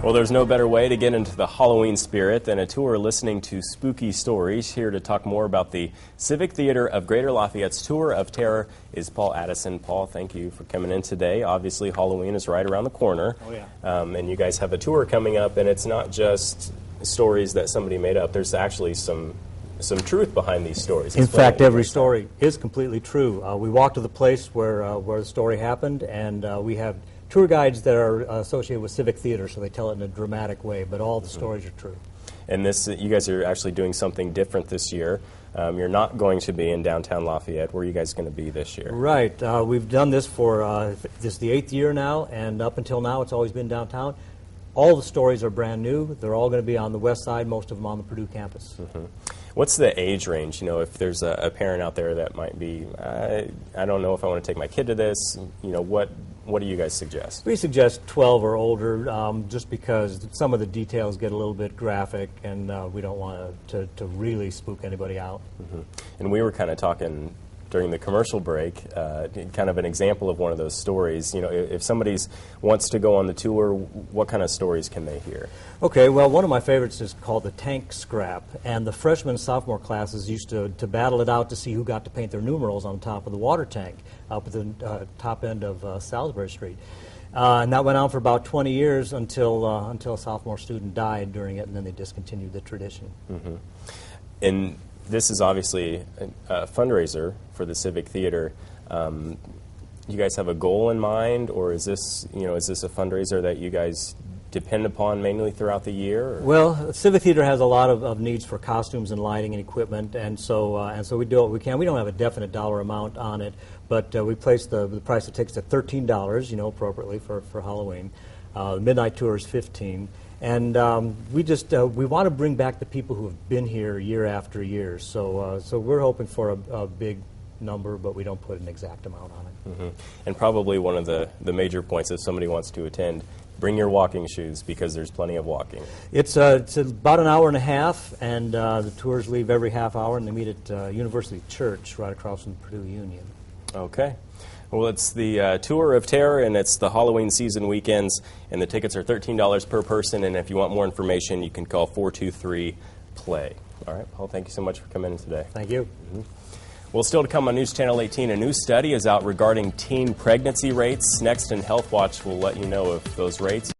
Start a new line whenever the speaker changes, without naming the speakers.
Well, there's no better way to get into the Halloween spirit than a tour listening to spooky stories. Here to talk more about the Civic Theater of Greater Lafayette's Tour of Terror is Paul Addison. Paul, thank you for coming in today. Obviously, Halloween is right around the corner.
Oh, yeah.
And you guys have a tour coming up, and it's not just stories that somebody made up. There's actually some truth behind these stories.
In fact, every story is completely true. We walk to the place where the story happened, and we have tour guides that are associated with Civic Theater, so they tell it in a dramatic way, but all the stories are true.
And this, you guys are actually doing something different this year. You're not going to be in downtown Lafayette. Where are you guys going to be this year?
Right. We've done this for this is the 8th year now, and up until now it's always been downtown. All the stories are brand new. They're all going to be on the west side, most of them on the Purdue campus.
Mm-hmm. What's the age range? You know, if there's a parent out there that might be, I don't know if I want to take my kid to this, you know, what do you guys suggest?
We suggest 12 or older, just because some of the details get a little bit graphic, and we don't want to really spook anybody out.
Mm-hmm. And we were kind of talking during the commercial break, kind of an example of one of those stories. You know, if somebody wants to go on the tour, what kind of stories can they hear?
Okay, well, one of my favorites is called the Tank Scrap, and the freshman and sophomore classes used to battle it out to see who got to paint their numerals on top of the water tank up at the top end of Salisbury Street. And that went on for about 20 years until a sophomore student died during it, and then they discontinued the tradition.
Mm-hmm. And this is obviously a fundraiser for the Civic Theater. You guys have a goal in mind, or is this a fundraiser that you guys depend upon mainly throughout the year? Or?
Well, Civic Theater has a lot of needs for costumes and lighting and equipment, and so we do what we can. We don't have a definite dollar amount on it, but we place the price of tickets at $13, you know, appropriately for Halloween. The midnight tour is $15. And we want to bring back the people who have been here year after year. So we're hoping for a big number, but we don't put an exact amount on it.
Mm-hmm. And probably one of the major points, if somebody wants to attend, bring your walking shoes, because there's plenty of walking.
It's about an hour and a half, and the tours leave every half hour, and they meet at University Church right across from Purdue Union.
Okay. Well, it's the Tour of Terror, and it's the Halloween season weekends, and the tickets are $13 per person, and if you want more information, you can call 423-PLAY. All right, Paul, thank you so much for coming in today.
Thank you.
Mm-hmm. Well, still to come on News Channel 18, a new study is out regarding teen pregnancy rates. Next, in Health Watch, we'll let you know if those rates